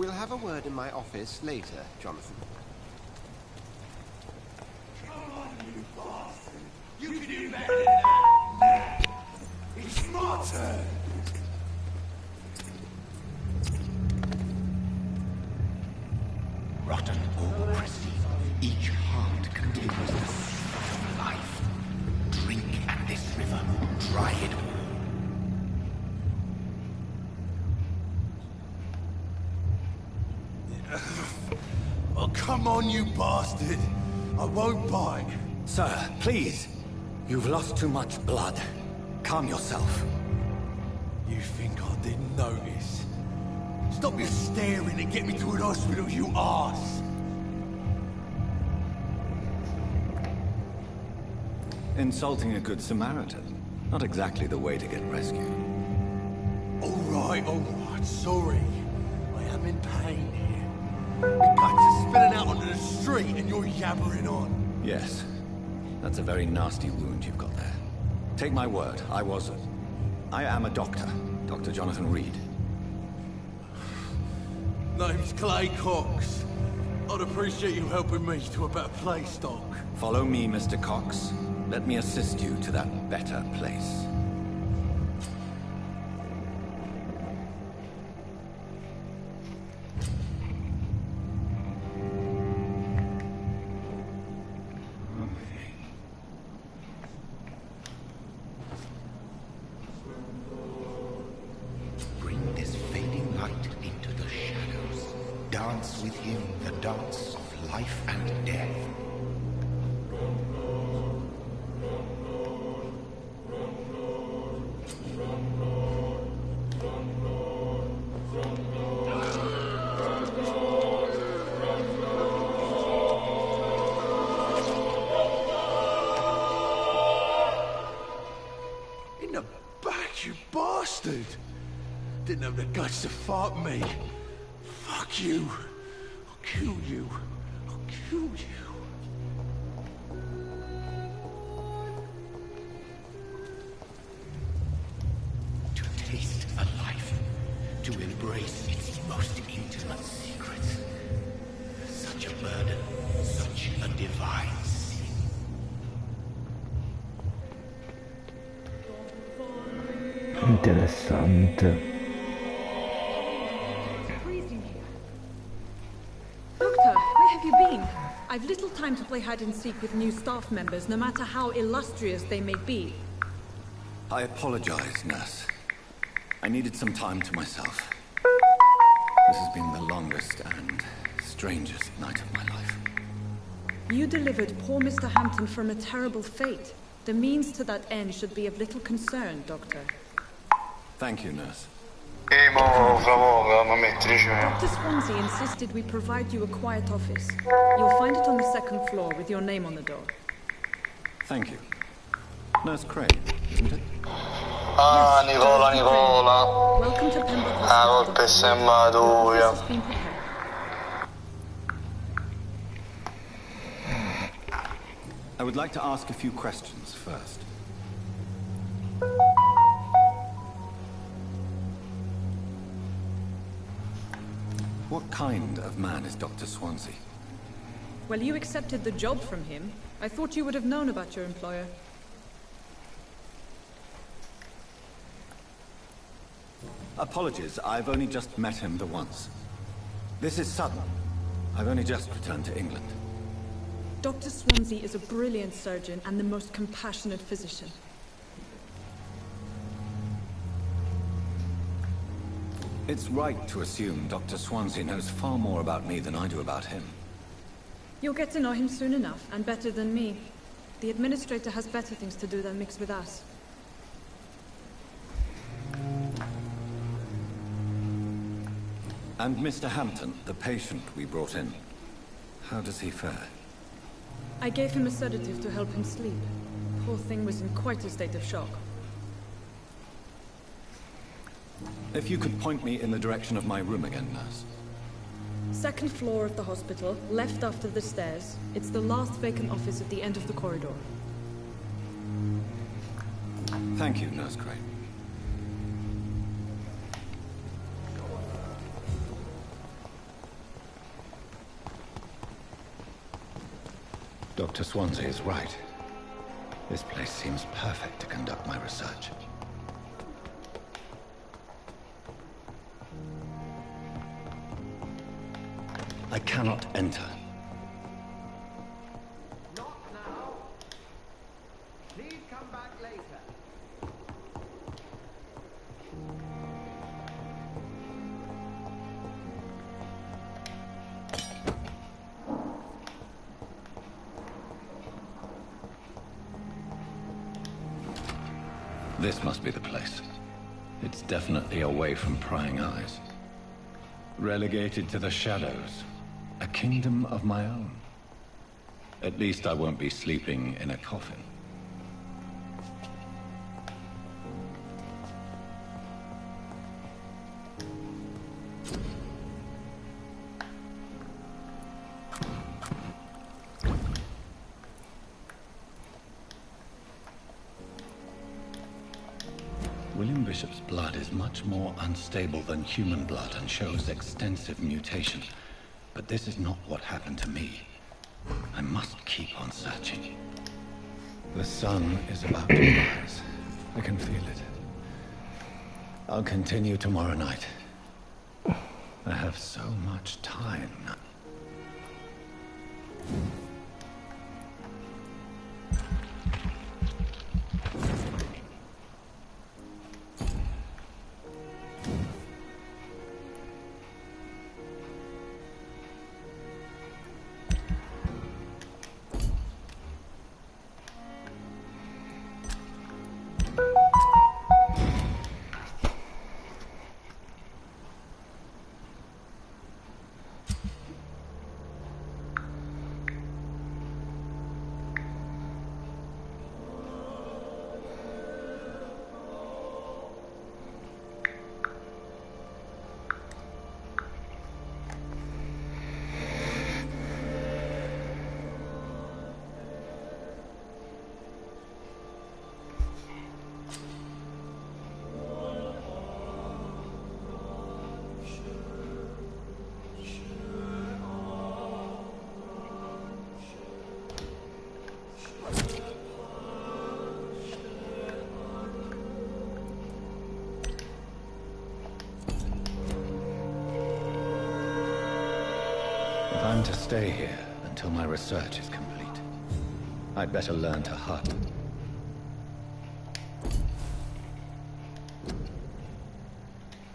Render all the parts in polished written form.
We'll have a word in my office later, Jonathan. Come on, you bastard! You can do better than that! It's my turn! Rotten or pristine, each heart contains the seed of life. Drink at this river, dry it all. Oh, come on, you bastard! I won't bite. Sir, please. You've lost too much blood. Calm yourself. You think I didn't notice? Stop your staring and get me to an hospital, you arse! Insulting a good Samaritan. Not exactly the way to get rescued. All right, sorry. I am in pain here. The guts are spilling out onto the street and you're yabbering on. Yes. That's a very nasty wound you've got there. Take my word, I am a doctor. Dr. Jonathan Reed. Name's Clay Cox. I'd appreciate you helping me to a better place, Doc. Follow me, Mr. Cox. Let me assist you to that better place. Bring this fading light into the shadows. Dance with him the dance of life and death. In the back, you bastard! Didn't have the guts to fuck me. Fuck you. I'll kill you. I'll kill you. To taste a life, to embrace its most intimate secrets. Such a burden, such a divine sin. Interessante. Doctor, where have you been? I've little time to play hide and seek with new staff members, no matter how illustrious they may be. I apologize, nurse. I needed some time to myself. This has been the longest and strangest night of my life. You delivered poor Mr. Hampton from a terrible fate. The means to that end should be of little concern, Doctor. Thank you, nurse. Dr. Swansea insisted we provide you a quiet office. You'll find it on the second floor with your name on the door. Thank you. Nurse Crane, isn't it? Ah, Nicola. Welcome to Pembroke Ah, Hospital. Volpe sembra The office tuya. has been prepared. I would like to ask a few questions first. What kind of man is Dr. Swansea? Well, you accepted the job from him. I thought you would have known about your employer. Apologies, I've only just met him the once. This is sudden. I've only just returned to England. Dr. Swansea is a brilliant surgeon and the most compassionate physician. It's right to assume Dr. Swansea knows far more about me than I do about him. You'll get to know him soon enough, and better than me. The administrator has better things to do than mix with us. And Mr. Hampton, the patient we brought in. How does he fare? I gave him a sedative to help him sleep. Poor thing was in quite a state of shock. If you could point me in the direction of my room again, nurse. Second floor of the hospital, left after the stairs. It's the last vacant office at the end of the corridor. Thank you, Nurse Crane. Dr. Swansea is right. This place seems perfect to conduct my research. I cannot enter. Not now. Please come back later. This must be the place. It's definitely away from prying eyes. Relegated to the shadows. A kingdom of my own. At least I won't be sleeping in a coffin. William Bishop's blood is much more unstable than human blood and shows extensive mutation. But this is not what happened to me. I must keep on searching. The sun is about to rise. I can feel it. I'll continue tomorrow night. I have so much time now. I'm to stay here until my research is complete. I'd better learn to hunt.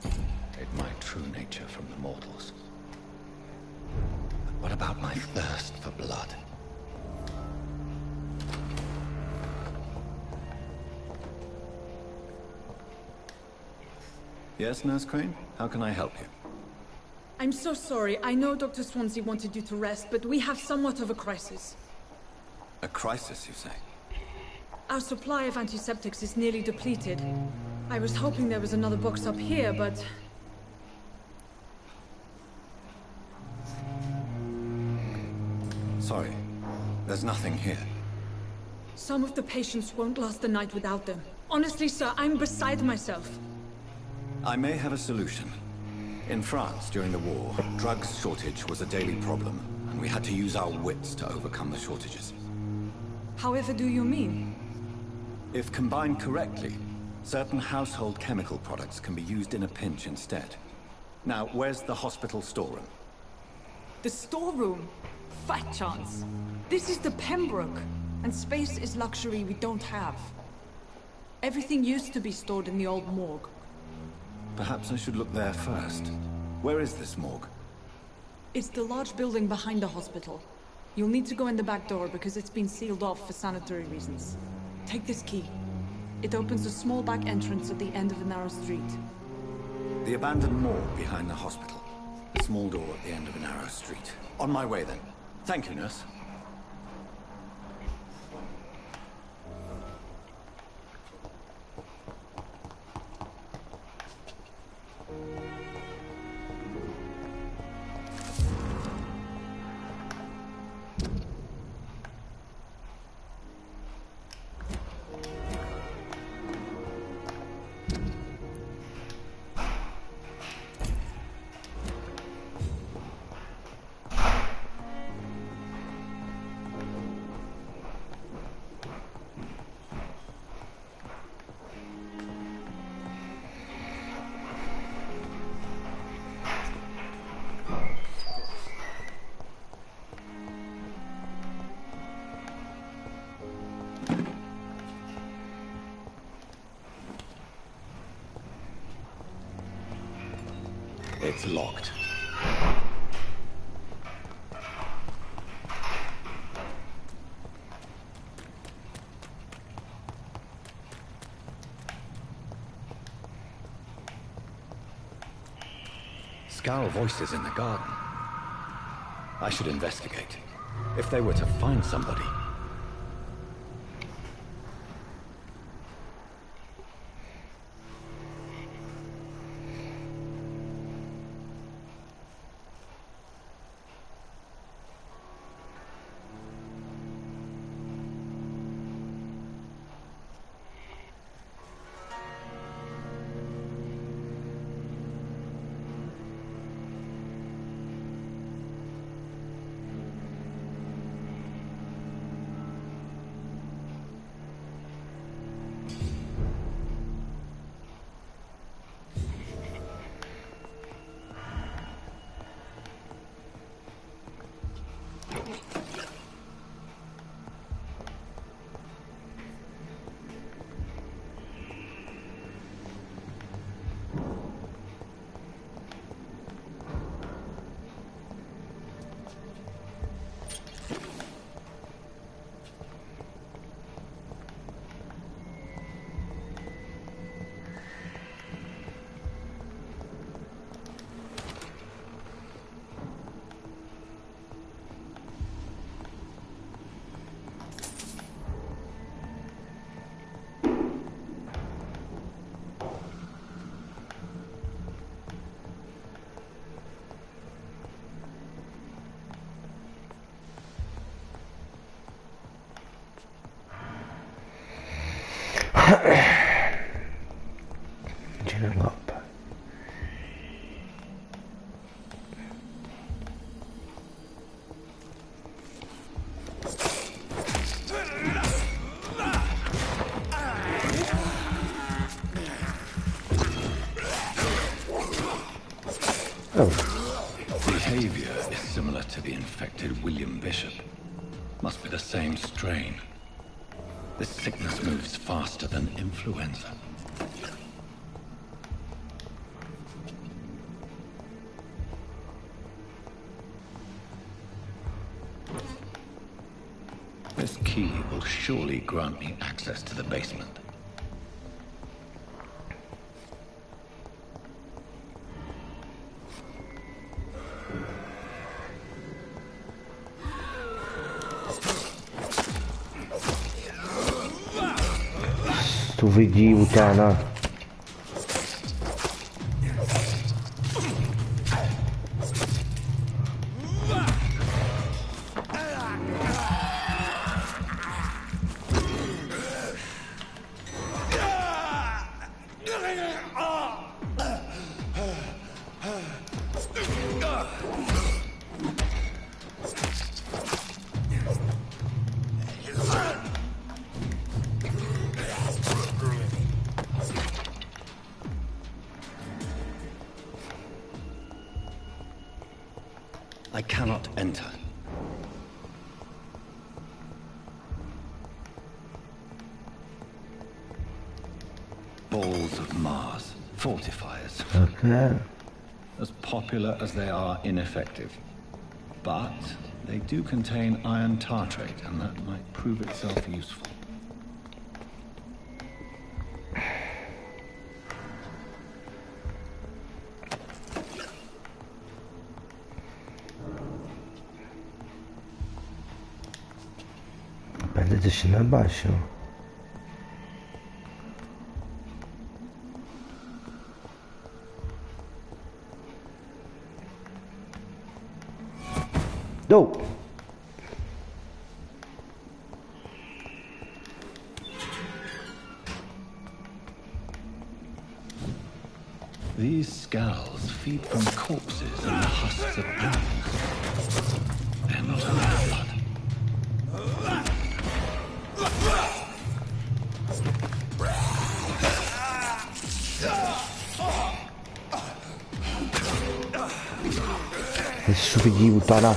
Hide my true nature from the mortals. But what about my thirst for blood? Yes, Nurse Crane? How can I help you? I'm so sorry. I know Dr. Swansea wanted you to rest, but we have somewhat of a crisis. A crisis, you say? Our supply of antiseptics is nearly depleted. I was hoping there was another box up here, but... Sorry. There's nothing here. Some of the patients won't last the night without them. Honestly, sir, I'm beside myself. I may have a solution. In France, during the war, drugs shortage was a daily problem, and we had to use our wits to overcome the shortages. However do you mean? If combined correctly, certain household chemical products can be used in a pinch instead. Now, where's the hospital storeroom? The storeroom? Fat chance. This is the Pembroke, and space is luxury we don't have. Everything used to be stored in the old morgue. Perhaps I should look there first. Where is this morgue? It's the large building behind the hospital. You'll need to go in the back door because it's been sealed off for sanitary reasons. Take this key. It opens a small back entrance at the end of a narrow street. The abandoned morgue behind the hospital. A small door at the end of a narrow street. On my way then. Thank you, nurse. It's locked. Scowl voices in the garden. I should investigate. If they were to find somebody. Gearing up. Behavior is similar to the infected William Bishop. Must be the same strain. This sickness moves faster than influenza. This key will surely grant me access to the basement. Tu wyjdzie utana. I cannot enter. Balls of Mars, fortifiers. Okay. As popular as they are ineffective. But they do contain iron tartrate, and that might prove itself useful. Będę gdzieś na Basiu. No! These scowls feed from corpses and the husks of animals. They're not alive blood. Adesso vedi utana.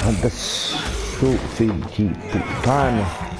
Adesso figli puttana.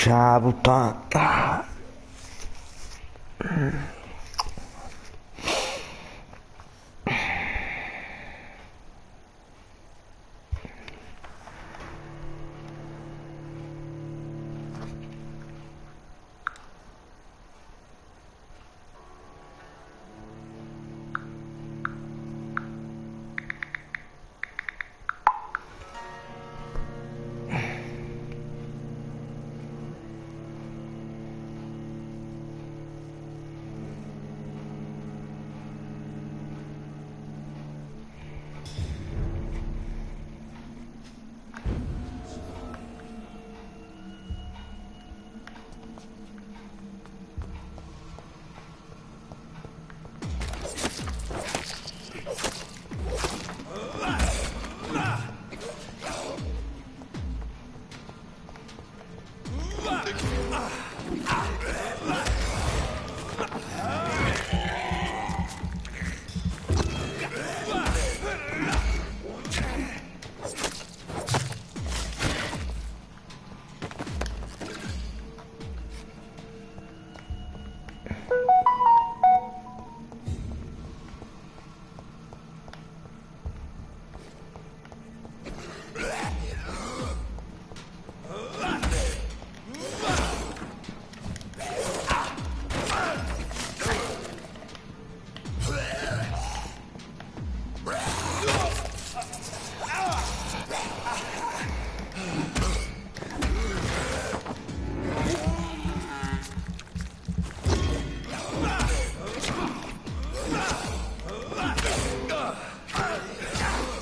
Ciao puttana.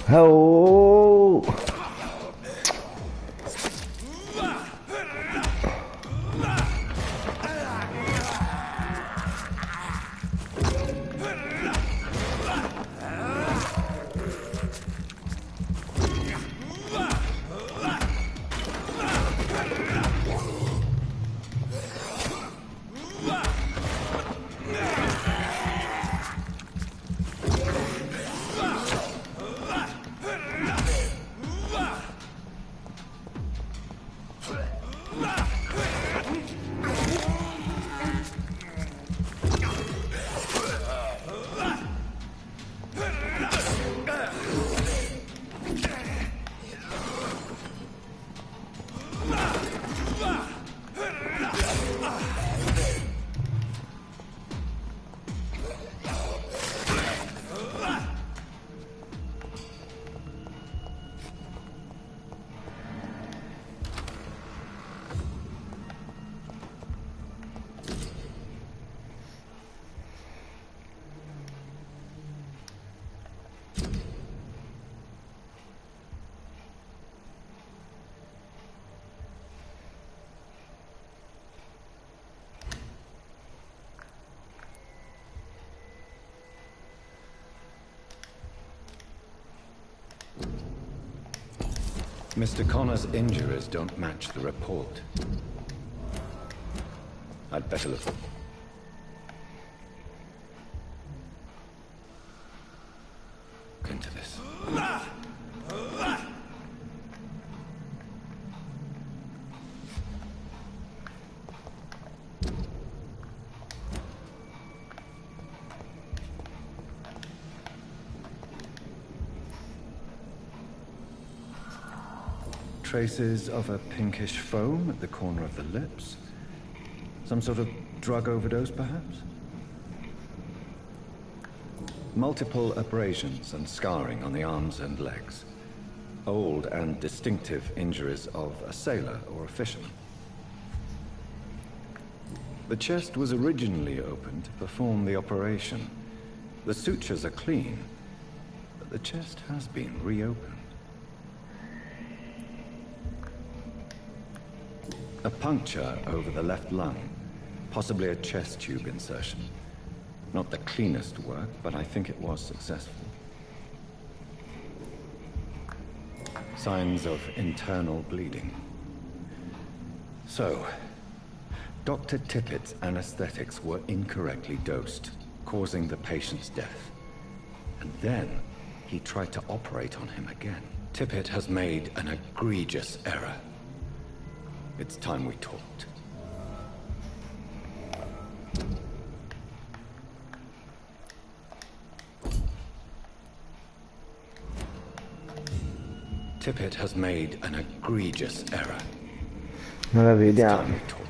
Oh. Mr. Connor's injuries don't match the report. I'd better look. look into this. Traces of a pinkish foam at the corner of the lips. Some sort of drug overdose, perhaps? Multiple abrasions and scarring on the arms and legs. Old and distinctive injuries of a sailor or a fisherman. The chest was originally opened to perform the operation. The sutures are clean, but the chest has been reopened. A puncture over the left lung, possibly a chest tube insertion. Not the cleanest work, but I think it was successful. Signs of internal bleeding. So, Dr. Tippett's anesthetics were incorrectly dosed, causing the patient's death. And then, he tried to operate on him again. Tippett has made an egregious error. It's time we talked. Tippett has made an egregious error. Non la It's vediamo. time we talked.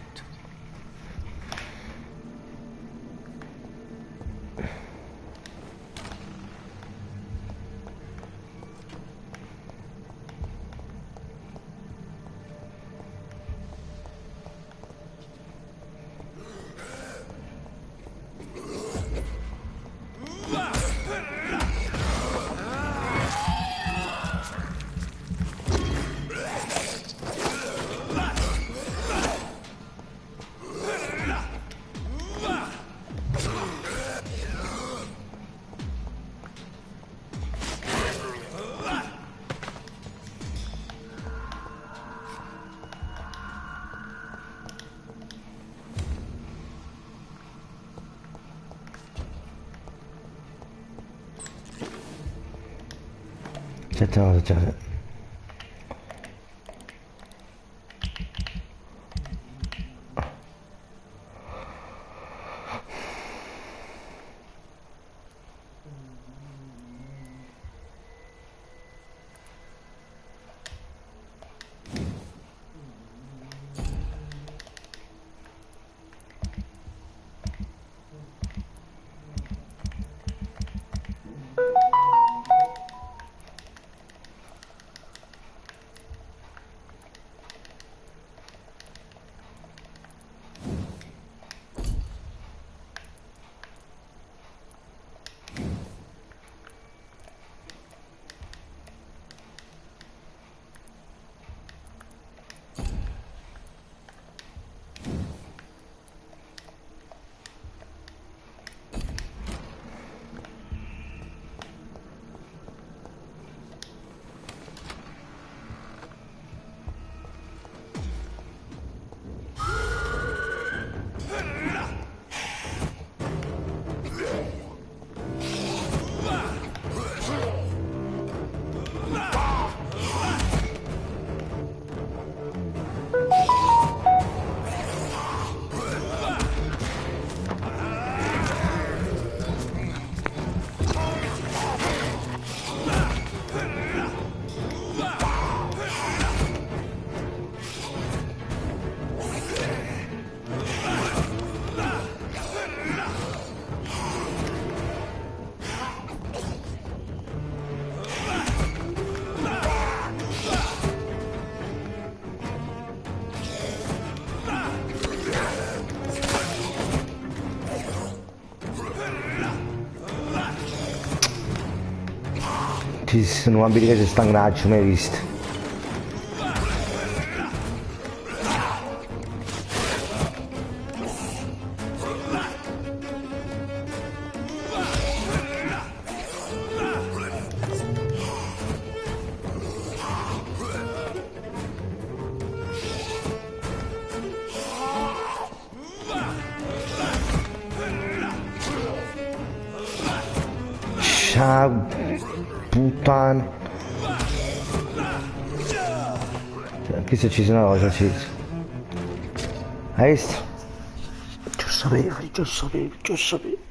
Certe cose già. Ci sono abili che ci stanno graccio, mai visto. puttana. Anche se ci sono una cosa ci... Hai visto? Già sapevi.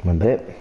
Vabbè.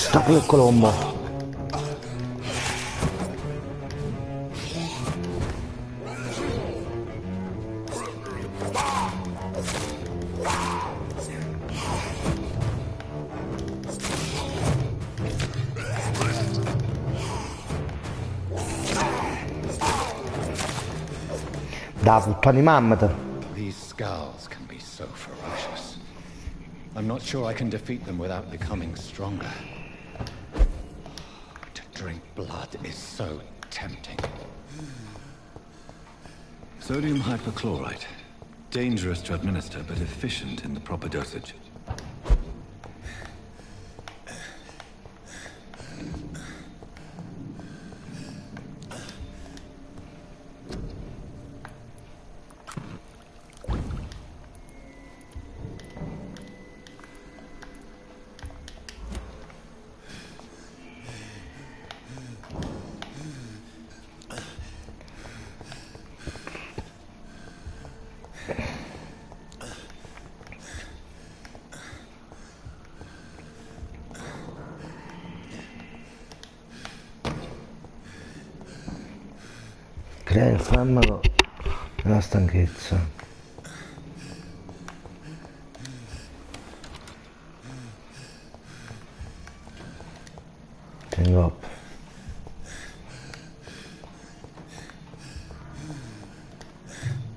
Sta quel colombo. Da puttana di mammata. These skulls can be so ferocious. I'm not sure I can defeat them without becoming stronger. To drink blood is so tempting. Sodium hypochlorite. Dangerous to administer, but efficient in the proper dosage. Crea il farmaco nella stanchezza. Tengo up.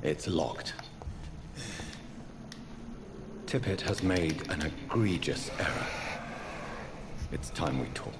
It's locked. Tippett has made an egregious error. It's time we talked.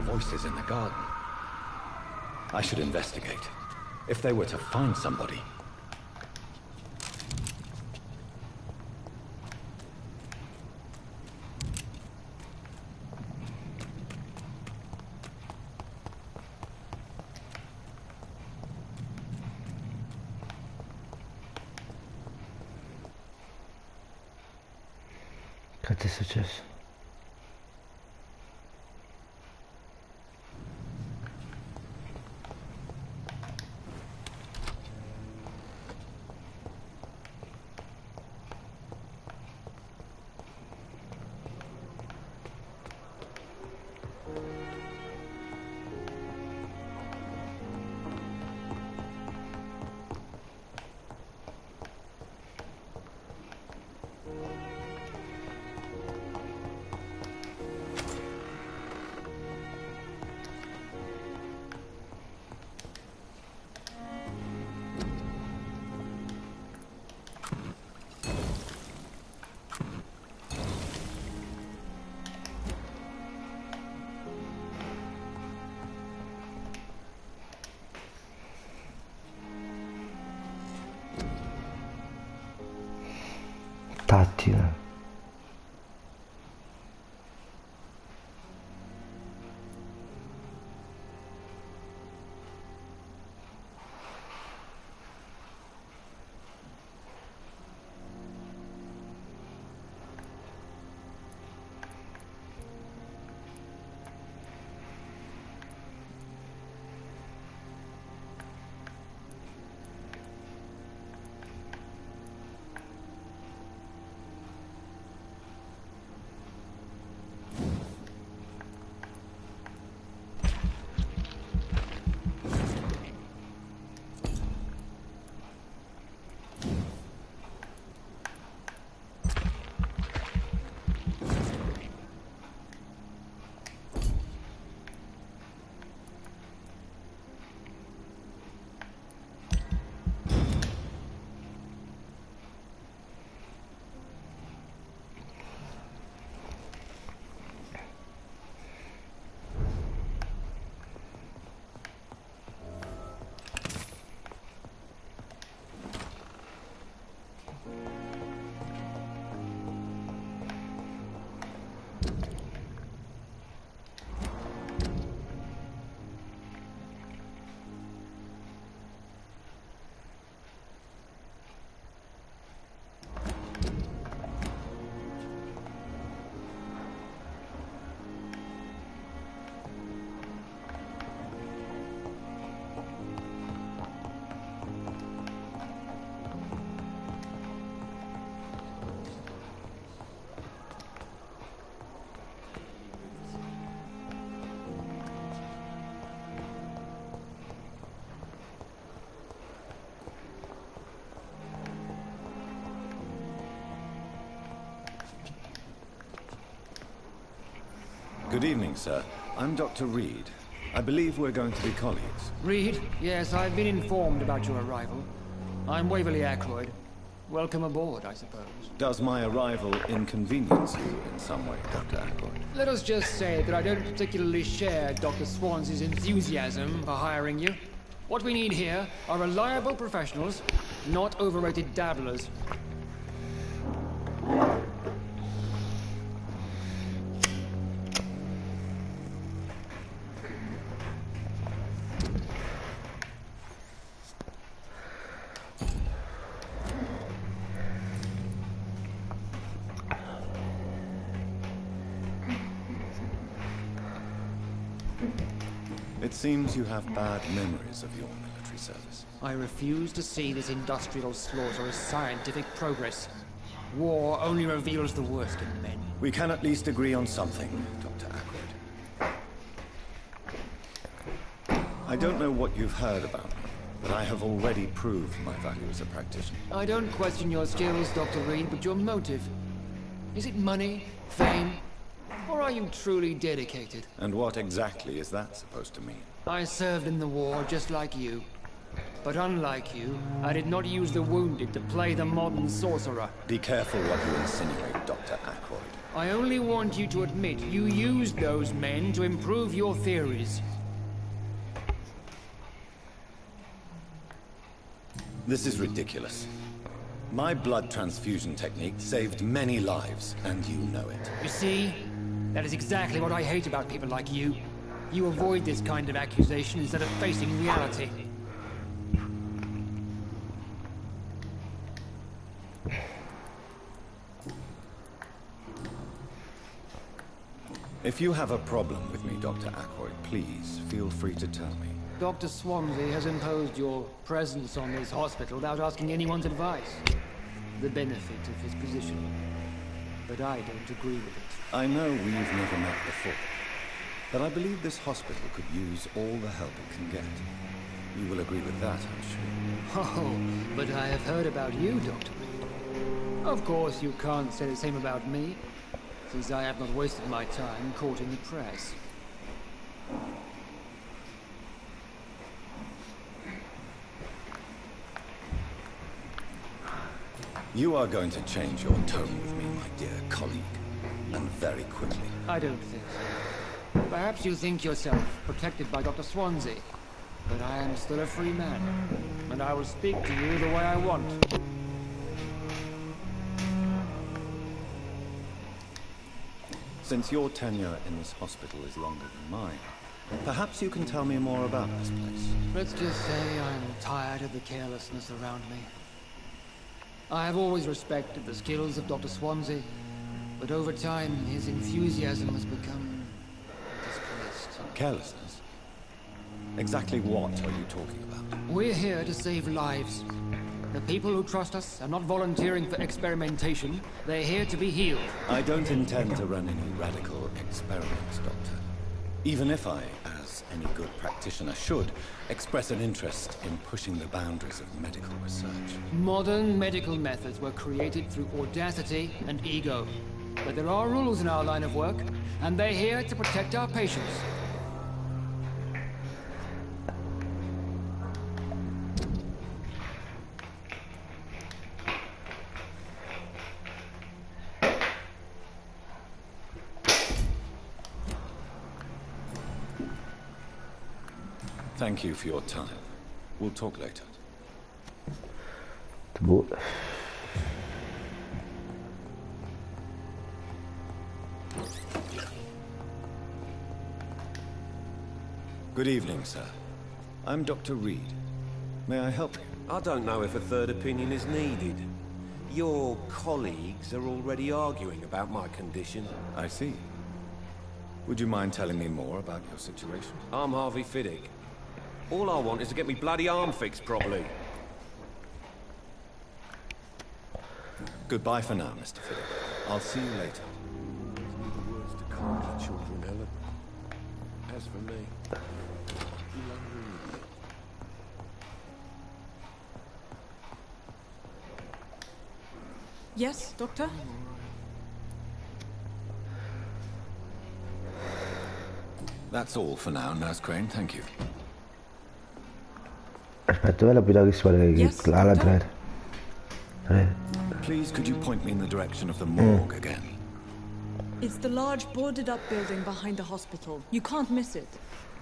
Voices in the garden. I should investigate. If they were to find somebody. Che ti è successo? tattica. Good evening, sir. I'm Dr. Reed. I believe we're going to be colleagues. Reed? Yes, I've been informed about your arrival. I'm Waverly Ackroyd. Welcome aboard, I suppose. Does my arrival inconvenience you in some way, Dr. Ackroyd? Let us just say that I don't particularly share Dr. Swans's enthusiasm for hiring you. What we need here are reliable professionals, not overrated dabblers. It seems you have bad memories of your military service. I refuse to see this industrial slaughter as scientific progress. War only reveals the worst in men. We can at least agree on something, Dr. Ackroyd. I don't know what you've heard about me, but I have already proved my value as a practitioner. I don't question your skills, Dr. Reed, but your motive. Is it money, fame, or are you truly dedicated? And what exactly is that supposed to mean? I served in the war just like you. But unlike you, I did not use the wounded to play the modern sorcerer. Be careful what you insinuate, Dr. Ackroyd. I only want you to admit you used those men to improve your theories. This is ridiculous. My blood transfusion technique saved many lives, and you know it. You see? That is exactly what I hate about people like you. You avoid this kind of accusation instead of facing reality. If you have a problem with me, Dr. Ackroyd, please feel free to tell me. Dr. Swansea has imposed your presence on this hospital without asking anyone's advice. The benefit of his position. But I don't agree with it. I know we've never met before, but I believe this hospital could use all the help it can get. You will agree with that, I'm sure. Oh, but I have heard about you, Dr. Reed. Of course, you can't say the same about me, since I have not wasted my time courting the press. You are going to change your tone with me, my dear colleague, and very quickly. I don't think so. Perhaps you think yourself protected by Dr. Swansea, but I am still a free man, and I will speak to you the way I want. Since your tenure in this hospital is longer than mine, perhaps you can tell me more about this place. Let's just say I'm tired of the carelessness around me. I have always respected the skills of Dr. Swansea, but over time his enthusiasm has become displaced. Carelessness? Exactly what are you talking about? We're here to save lives. The people who trust us are not volunteering for experimentation. They're here to be healed. I don't intend to run any radical experiments, Doctor. Even if I, as any good practitioner should, express an interest in pushing the boundaries of medical research. Modern medical methods were created through audacity and ego. But there are rules in our line of work, and they're here to protect our patients. Thank you for your time. We'll talk later. Boh. Good evening, sir. I'm Dr. Reed. May I help you? I don't know if a third opinion is needed. Your colleagues are already arguing about my condition. I see. Would you mind telling me more about your situation? I'm Harvey Fiddick. All I want is to get me bloody arm fixed properly. Goodbye for now, Mr. Fiddick. I'll see you later. There's neither words to calm the children, Ellen. As for me, Yes, Doctor? That's all for now, Nurse Crane. Thank you. Aspetta, dov'è la guida che si vuole Yes, alla doctor? 3? Please, could you point me in the direction of the morgue again? It's the large boarded up building behind the hospital. You can't miss it.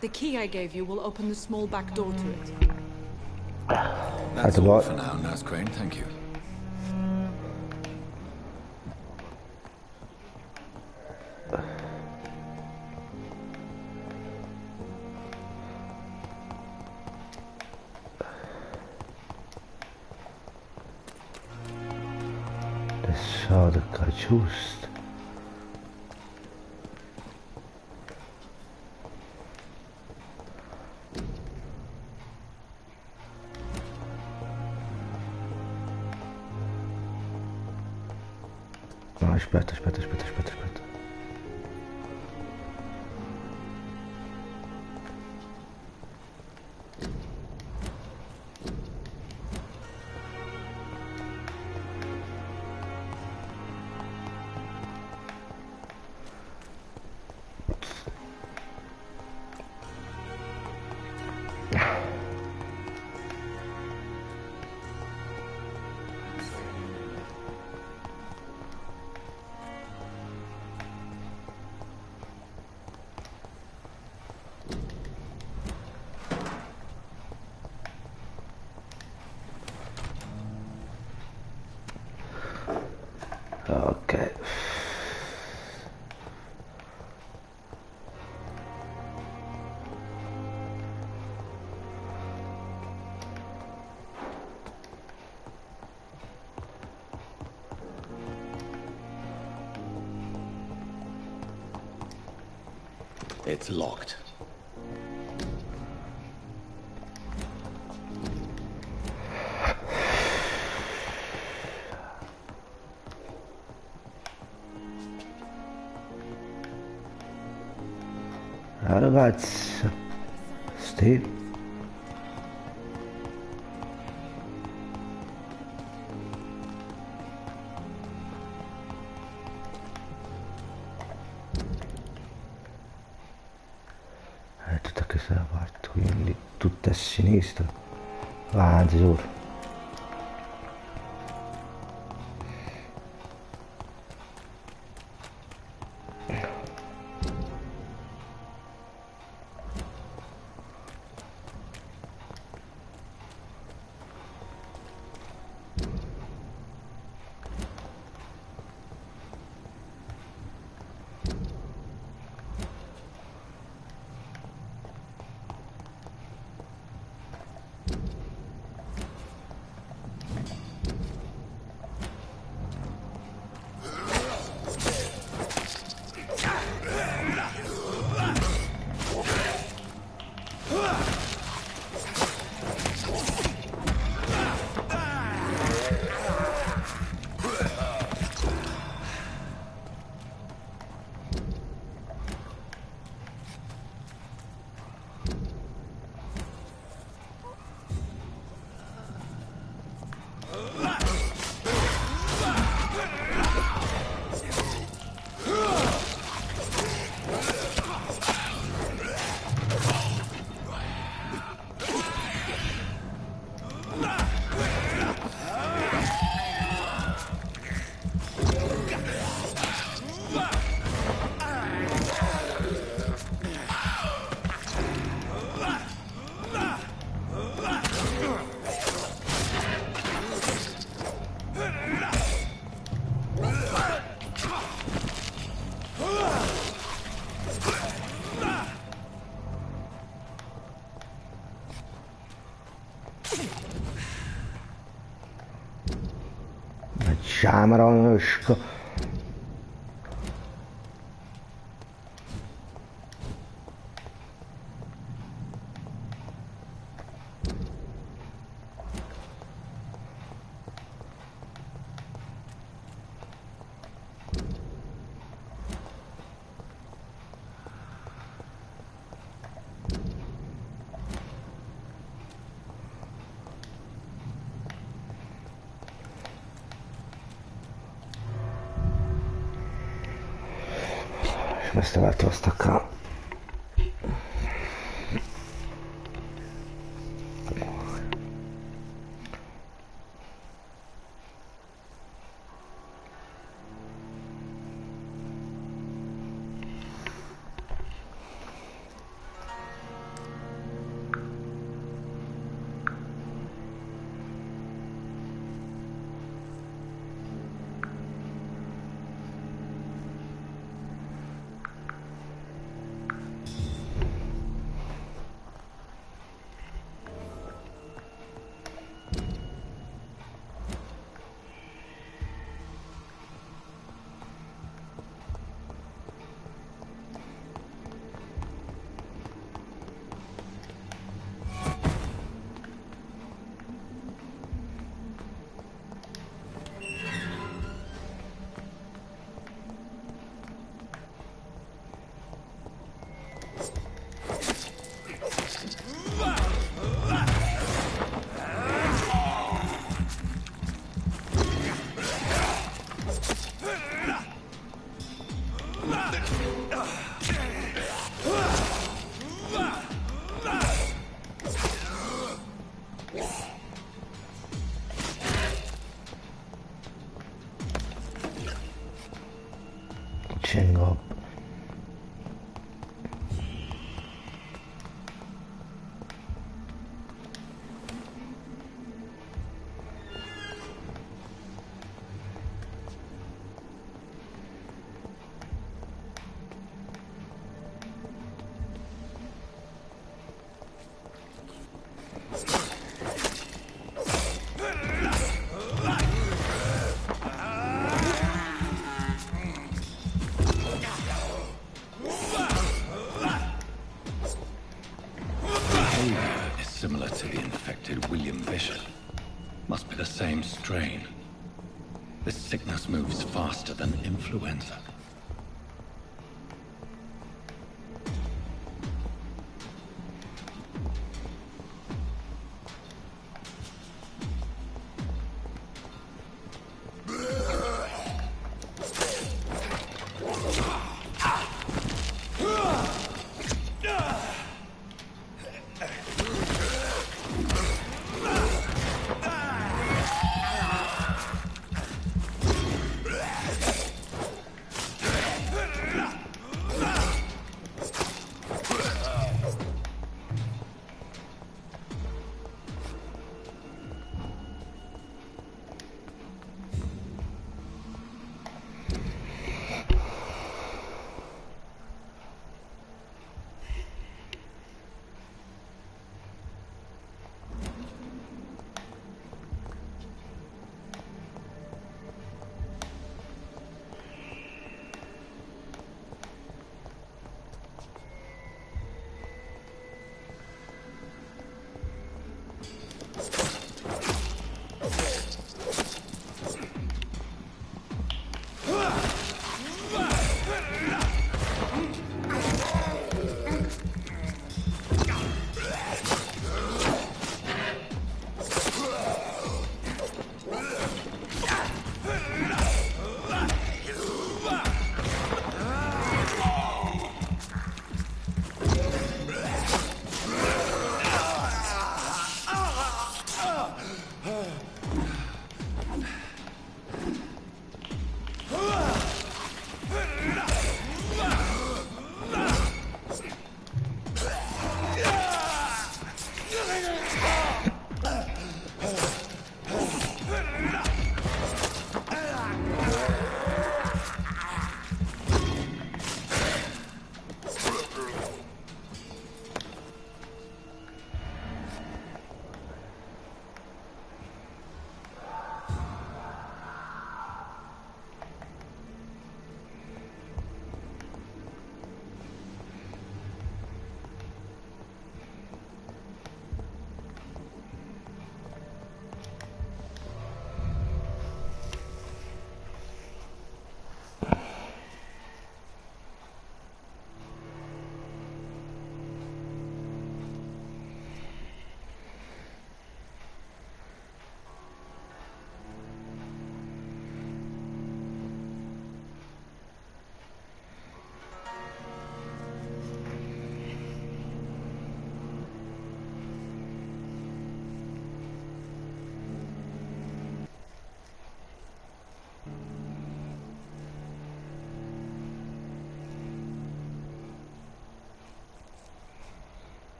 The key I gave you will open the small back door to it. That's all for now, Nurse Crane. Thank you. So така just. No, aspetta. Ok. It's locked. Ragazzi, Steve. È tutta questa parte, quindi tutta a sinistra. Avanti, solo. Shamrock. Questa volta lo stacca. Cingo. Similar to the infected William Bishop. Must be the same strain. This sickness moves faster than influenza.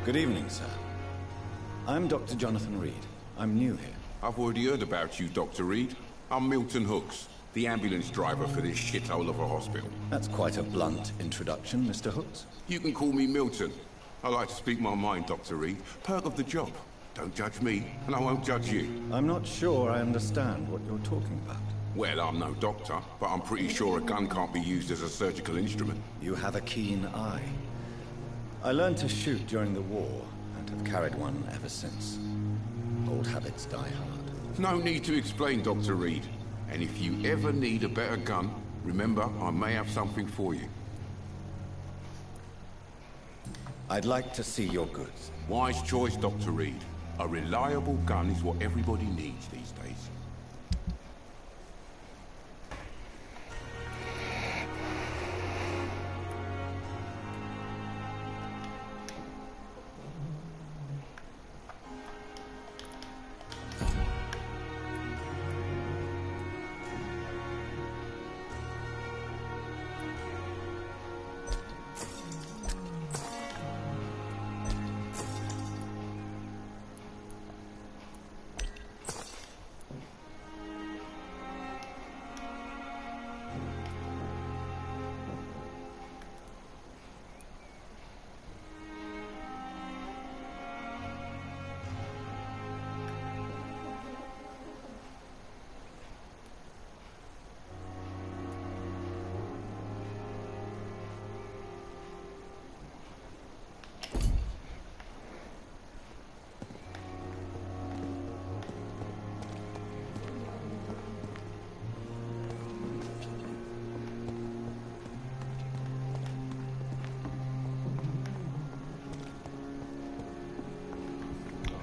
Good evening, sir. I'm Dr. Jonathan Reed. I'm new here. I've already heard about you, Dr. Reed. I'm Milton Hooks, the ambulance driver for this shithole of a hospital. That's quite a blunt introduction, Mr. Hooks. You can call me Milton. I like to speak my mind, Dr. Reed. Perk of the job. Don't judge me, and I won't judge you. I'm not sure I understand what you're talking about. Well, I'm no doctor, but I'm pretty sure a gun can't be used as a surgical instrument. You have a keen eye. I learned to shoot during the war, and have carried one ever since. Old habits die hard. No need to explain, Dr. Reed. And if you ever need a better gun, remember, I may have something for you. I'd like to see your goods. Wise choice, Dr. Reed. A reliable gun is what everybody needs these days.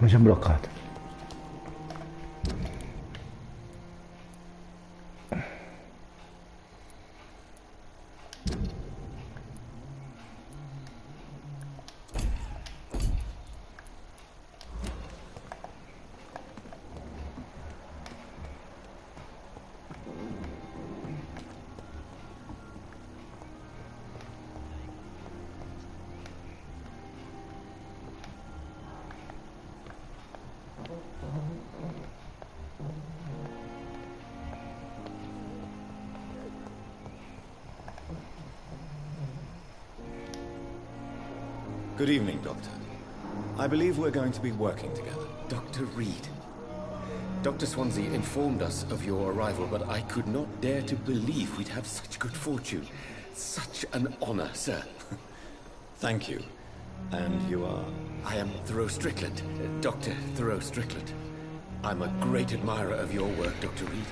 Mi sono bloccato. Good evening, Doctor. I believe we're going to be working together. Dr. Reed. Dr. Swansea informed us of your arrival, but I could not dare to believe we'd have such good fortune. Such an honor, sir. Thank you. And you are? I am Thoreau Strickland, Dr. Thoreau Strickland. I'm a great admirer of your work, Dr. Reed.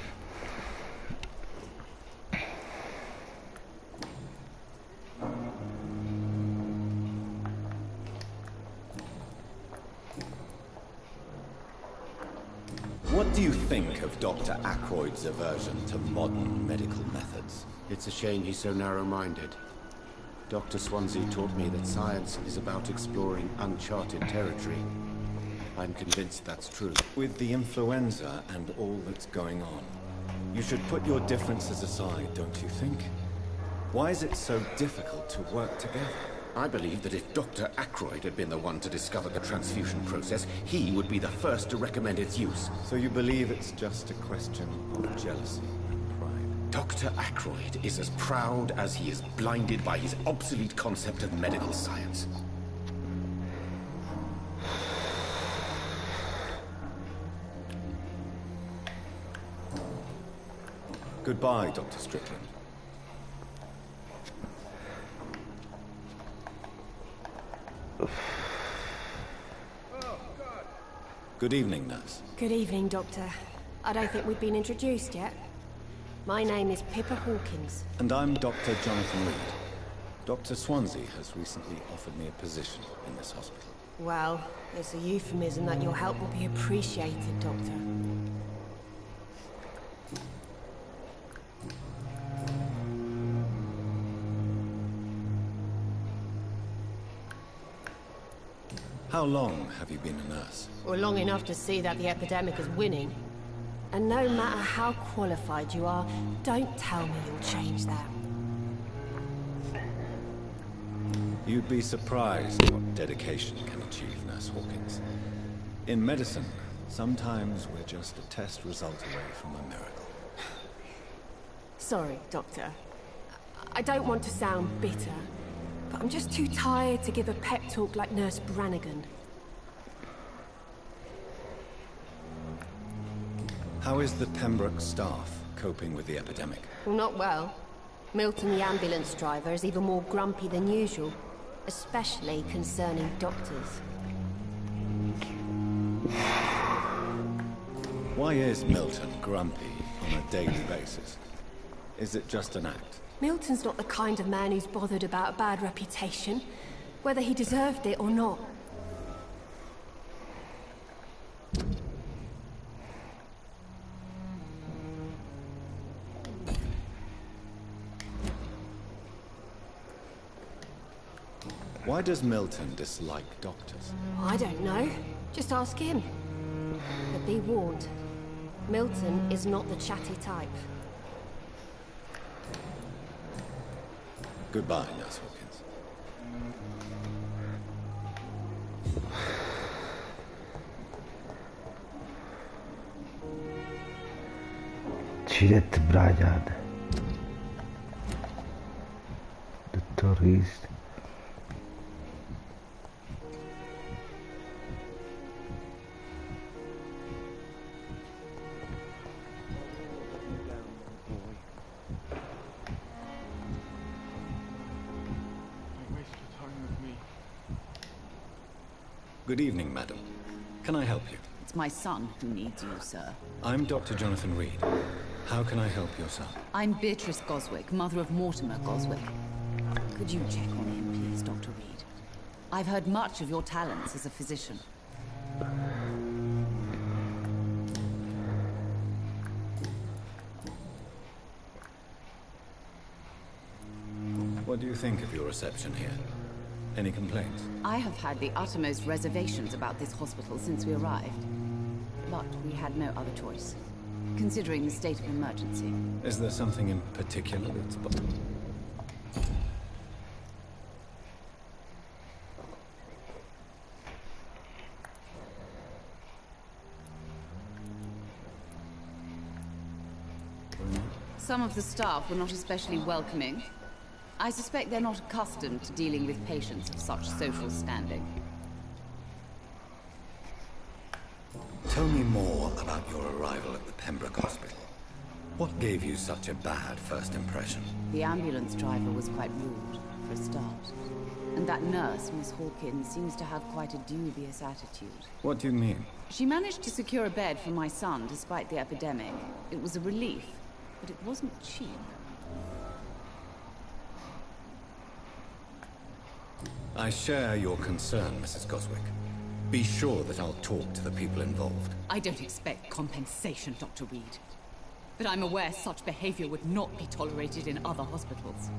What do you think of Dr. Aykroyd's aversion to modern medical methods? It's a shame he's so narrow-minded. Dr. Swansea taught me that science is about exploring uncharted territory. I'm convinced that's true. With the influenza and all that's going on, you should put your differences aside, don't you think? Why is it so difficult to work together? I believe that if Dr. Aykroyd had been the one to discover the transfusion process, he would be the first to recommend its use. So you believe it's just a question of jealousy and pride? Dr. Aykroyd is as proud as he is blinded by his obsolete concept of medical science. Goodbye, Dr. Strickland. Good evening, nurse. Good evening, Doctor. I don't think we've been introduced yet. My name is Pippa Hawkins. And I'm Dr. Jonathan Reed. Dr. Swansea has recently offered me a position in this hospital. Well, it's a euphemism that your help will be appreciated, Doctor. How long have you been a nurse? Well, long enough to see that the epidemic is winning. And no matter how qualified you are, don't tell me you'll change that. You'd be surprised what dedication can achieve, Nurse Hawkins. In medicine, sometimes we're just a test result away from a miracle. Sorry, Doctor. I don't want to sound bitter, but I'm just too tired to give a pep talk like Nurse Brannigan. How is the Pembroke staff coping with the epidemic? Well, not well. Milton, the ambulance driver, is even more grumpy than usual, especially concerning doctors. Why is Milton grumpy on a daily basis? Is it just an act? Milton's not the kind of man who's bothered about a bad reputation, whether he deserved it or not. Why does Milton dislike doctors? I don't know. Just ask him. But be warned, Milton is not the chatty type. Goodbye, Nurse Hawkins. Ciret Brajad. Dottor Reed. Good evening, madam. Can I help you? It's my son who needs you, sir. I'm Dr. Jonathan Reed. How can I help your son? I'm Beatrice Goswick, mother of Mortimer Goswick. Could you check on him, please, Dr. Reed? I've heard much of your talents as a physician. What do you think of your reception here? Any complaints? I have had the uttermost reservations about this hospital since we arrived. But we had no other choice, considering the state of emergency. Is there something in particular that's... Some of the staff were not especially welcoming. I suspect they're not accustomed to dealing with patients of such social standing. Tell me more about your arrival at the Pembroke Hospital. What gave you such a bad first impression? The ambulance driver was quite rude, for a start. And that nurse, Miss Hawkins, seems to have quite a dubious attitude. What do you mean? She managed to secure a bed for my son despite the epidemic. It was a relief, but it wasn't cheap. I share your concern, Mrs. Goswick. Be sure that I'll talk to the people involved. I don't expect compensation, Dr. Reed. But I'm aware such behavior would not be tolerated in other hospitals.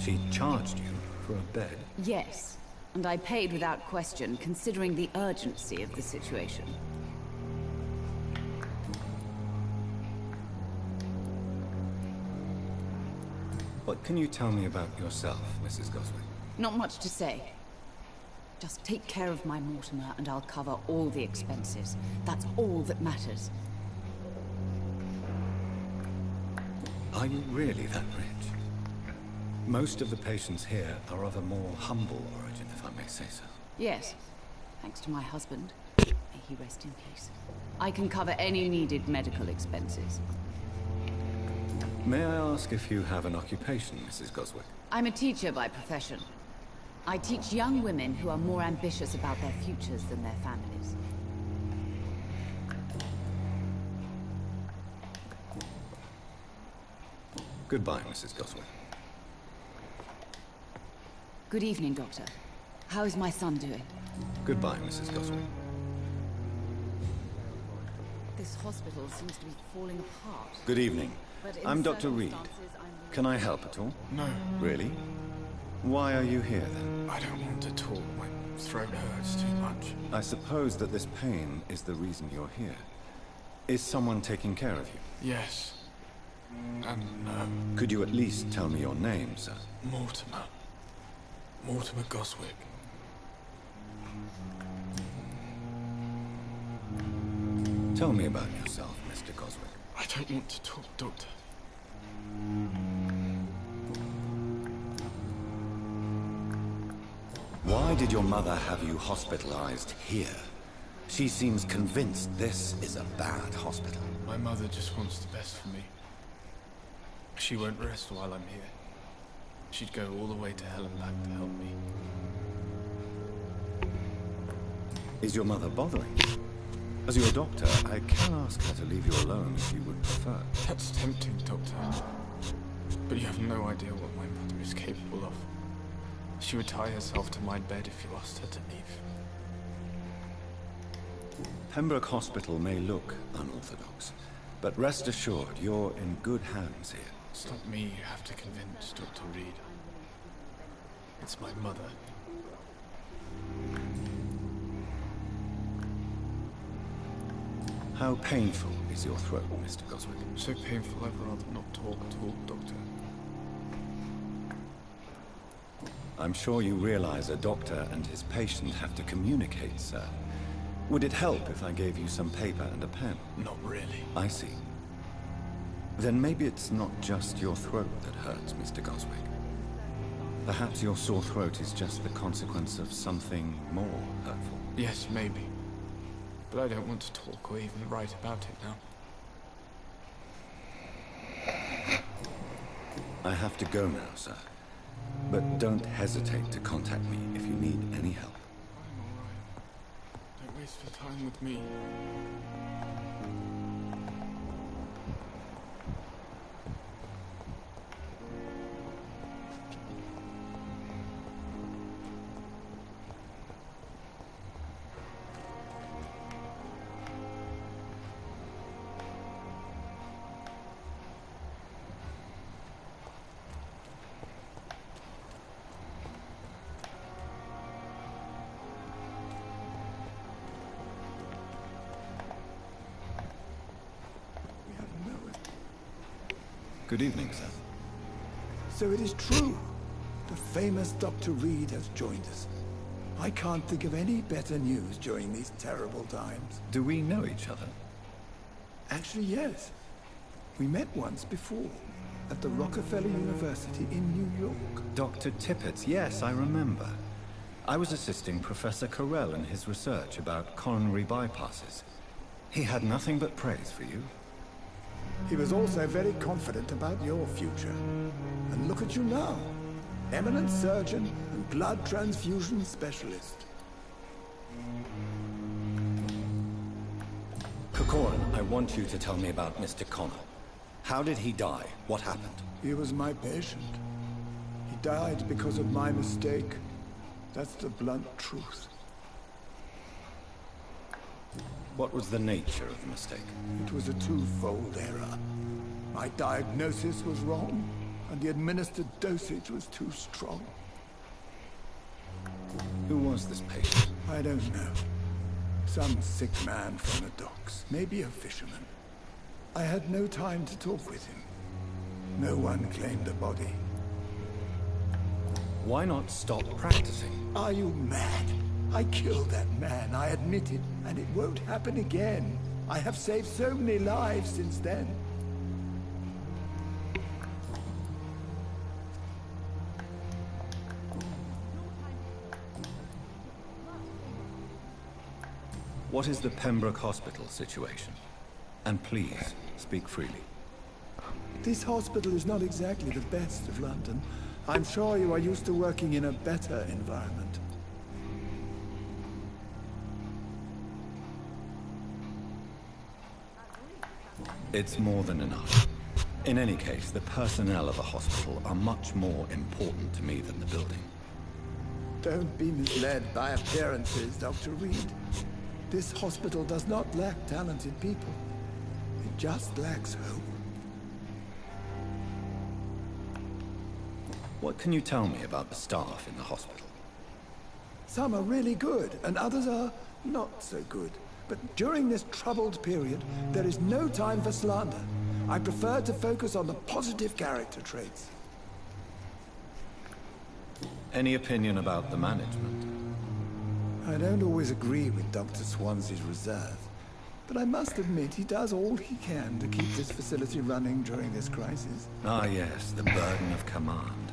She charged you for a bed? Yes, and I paid without question, considering the urgency of the situation. What can you tell me about yourself, Mrs. Goswick? Not much to say. Just take care of my Mortimer and I'll cover all the expenses. That's all that matters. Are you really that rich? Most of the patients here are of a more humble origin, if I may say so. Yes, thanks to my husband. May he rest in peace. I can cover any needed medical expenses. May I ask if you have an occupation, Mrs. Goswick? I'm a teacher by profession. I teach young women who are more ambitious about their futures than their families. Goodbye, Mrs. Goswick. Good evening, Doctor. How is my son doing? Goodbye, Mrs. Goswick. This hospital seems to be falling apart. Good evening. I'm Dr. Reed. Can I help at all? No. Really? Why are you here, then? I don't want to talk. My throat hurts too much. I suppose that this pain is the reason you're here. Is someone taking care of you? Yes. And, Could you at least tell me your name, sir? Mortimer. Mortimer Goswick. Tell me about yourself, Mr. Goswick. I don't want to talk, Doctor. Why did your mother have you hospitalized here? She seems convinced this is a bad hospital. My mother just wants the best for me. She won't rest while I'm here. She'd go all the way to hell and back to help me. Is your mother bothering you? As your doctor, I can ask her to leave you alone if you would prefer. That's tempting, Doctor. But you have no idea what my mother is capable of. She would tie herself to my bed if you asked her to leave. Pembroke Hospital may look unorthodox, but rest assured, you're in good hands here. It's not me you have to convince, Dr. Reed. It's my mother. How painful is your throat, Mr. Goswick? So painful I'd rather not talk at all, Doctor. I'm sure you realize a doctor and his patient have to communicate, sir. Would it help if I gave you some paper and a pen? Not really. I see. Then maybe it's not just your throat that hurts, Mr. Goswick. Perhaps your sore throat is just the consequence of something more hurtful. Yes, maybe. But I don't want to talk or even write about it now. I have to go now, sir. But don't hesitate to contact me if you need any help. I'm alright. Don't waste your time with me. Good evening, sir. So it is true. The famous Dr. Reed has joined us. I can't think of any better news during these terrible times. Do we know each other? Actually, yes. We met once before, at the Rockefeller University in New York. Dr. Tippett, yes, I remember. I was assisting Professor Carell in his research about coronary bypasses. He had nothing but praise for you. He was also very confident about your future. And look at you now. Eminent surgeon and blood transfusion specialist. Corcoran, I want you to tell me about Mr. Connor. How did he die? What happened? He was my patient. He died because of my mistake. That's the blunt truth. What was the nature of the mistake? It was a twofold error. My diagnosis was wrong, and the administered dosage was too strong. Who was this patient? I don't know. Some sick man from the docks, maybe a fisherman. I had no time to talk with him. No one claimed the body. Why not stop practicing? Are you mad? I killed that man, I admit it, and it won't happen again. I have saved so many lives since then. What is the Pembroke Hospital situation? And please, speak freely. This hospital is not exactly the best of London. I'm sure you are used to working in a better environment. It's more than enough. In any case, the personnel of a hospital are much more important to me than the building. Don't be misled by appearances, Dr. Reed. This hospital does not lack talented people. It just lacks hope. What can you tell me about the staff in the hospital? Some are really good, and others are not so good. But during this troubled period, there is no time for slander. I prefer to focus on the positive character traits. Any opinion about the management? I don't always agree with Dr. Swansea's reserve, but I must admit he does all he can to keep this facility running during this crisis. Ah yes, the burden of command.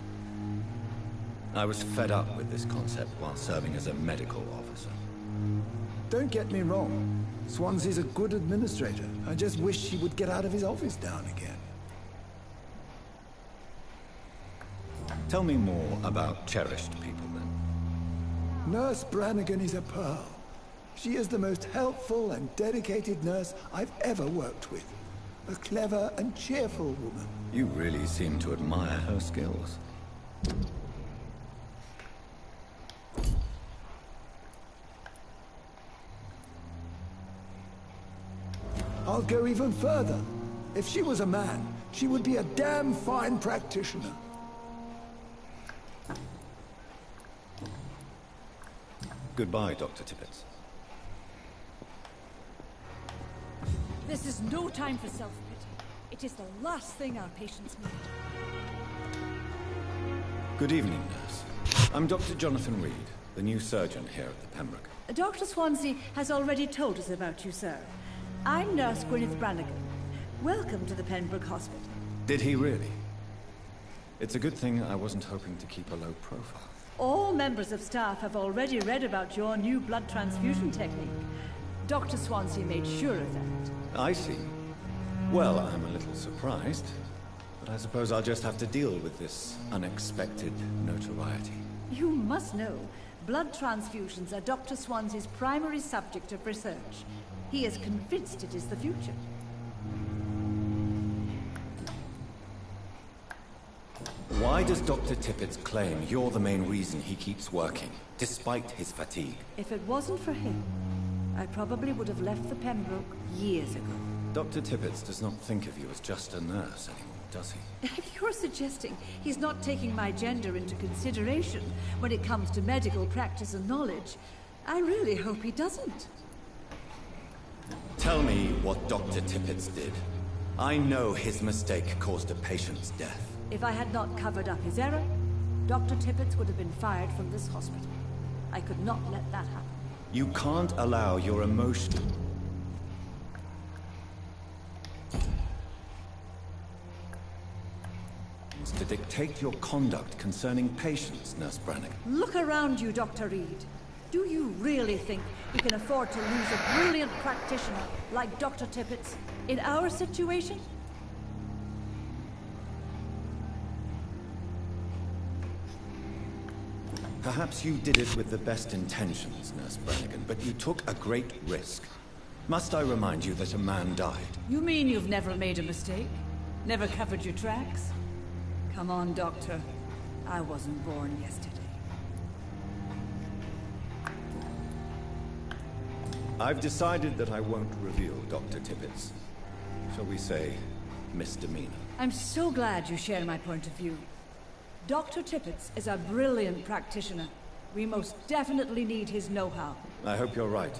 I was fed up with this concept while serving as a medical officer. Don't get me wrong. Swansea's a good administrator. I just wish he would get out of his office down again. Tell me more about cherished people, then. Nurse Brannigan is a pearl. She is the most helpful and dedicated nurse I've ever worked with. A clever and cheerful woman. You really seem to admire her skills. I'll go even further. If she was a man, she would be a damn fine practitioner. Goodbye, Dr. Tippett. This is no time for self-pity. It is the last thing our patients need. Good evening, nurse. I'm Dr. Jonathan Reed, the new surgeon here at the Pembroke. Dr. Swansea has already told us about you, sir. I'm Nurse Gwyneth Brannigan. Welcome to the Pembroke Hospital. Did he really? It's a good thing I wasn't hoping to keep a low profile. All members of staff have already read about your new blood transfusion technique. Dr. Swansea made sure of that. I see. Well, I'm a little surprised, but I suppose I'll just have to deal with this unexpected notoriety. You must know, blood transfusions are Dr. Swansea's primary subject of research. He is convinced it is the future. Why does Dr. Tippett claim you're the main reason he keeps working, despite his fatigue? If it wasn't for him, I probably would have left the Pembroke years ago. Dr. Tippett does not think of you as just a nurse anymore, does he? If you're suggesting he's not taking my gender into consideration when it comes to medical practice and knowledge, I really hope he doesn't. Tell me what Dr. Tippett did. I know his mistake caused a patient's death. If I had not covered up his error, Dr. Tippett would have been fired from this hospital. I could not let that happen. You can't allow your emotion to dictate your conduct concerning patients, Nurse Brannigan. Look around you, Dr. Reed. Do you really think we can afford to lose a brilliant practitioner like Dr. Tippett in our situation? Perhaps you did it with the best intentions, Nurse Brannigan, but you took a great risk. Must I remind you that a man died? You mean you've never made a mistake? Never covered your tracks? Come on, Doctor. I wasn't born yesterday. I've decided that I won't reveal Dr. Tippett's, shall we say, misdemeanor. I'm so glad you share my point of view. Dr. Tippett is a brilliant practitioner. We most definitely need his know-how. I hope you're right.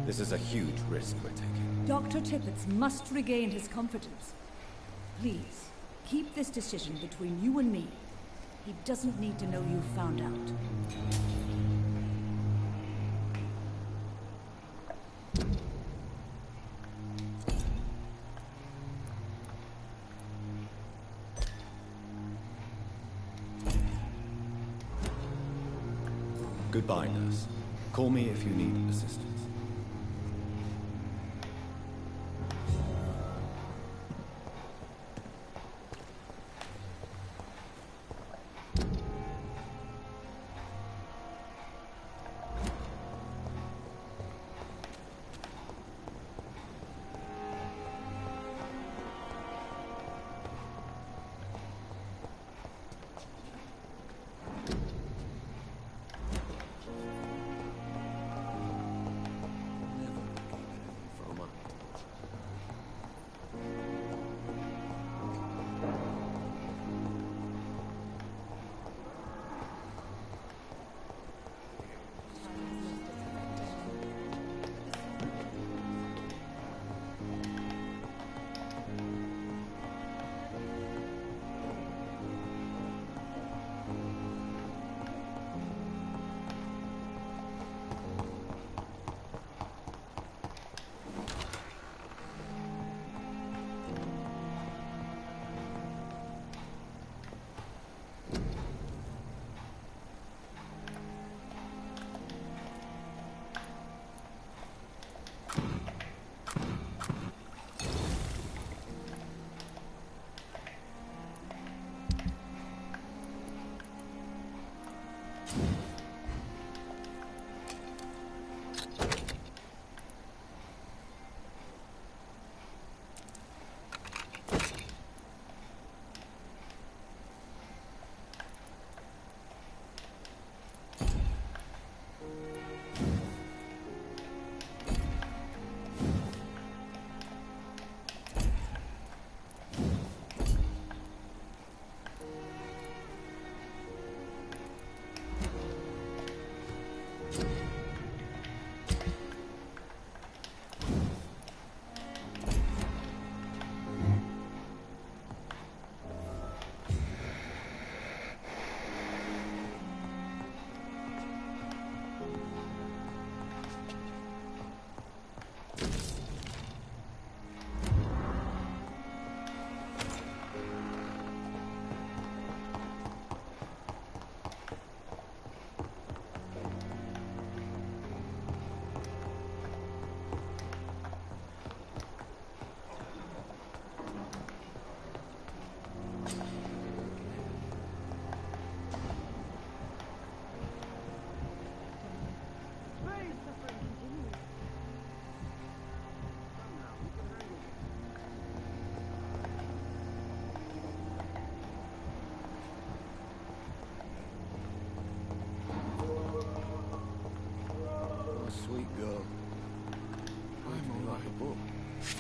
This is a huge risk we're taking. Dr. Tippett must regain his confidence. Please, keep this decision between you and me. He doesn't need to know you found out. Goodbye, nurse. Call me if you need assistance.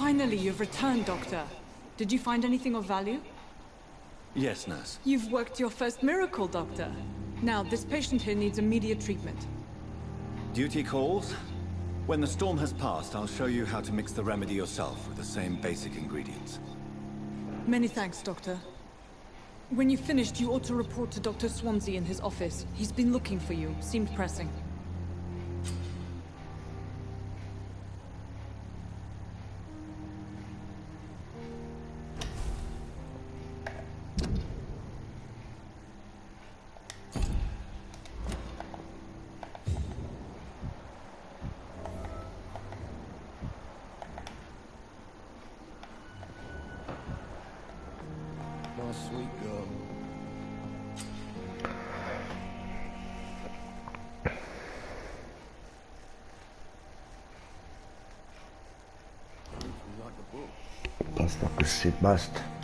Finally, you've returned, Doctor. Did you find anything of value? Yes, nurse. You've worked your first miracle, Doctor. Now, this patient here needs immediate treatment. Duty calls. When the storm has passed, I'll show you how to mix the remedy yourself with the same basic ingredients. Many thanks, Doctor. When you've finished, you ought to report to Dr. Swansea in his office. He's been looking for you. Seemed pressing. Basta così, basta.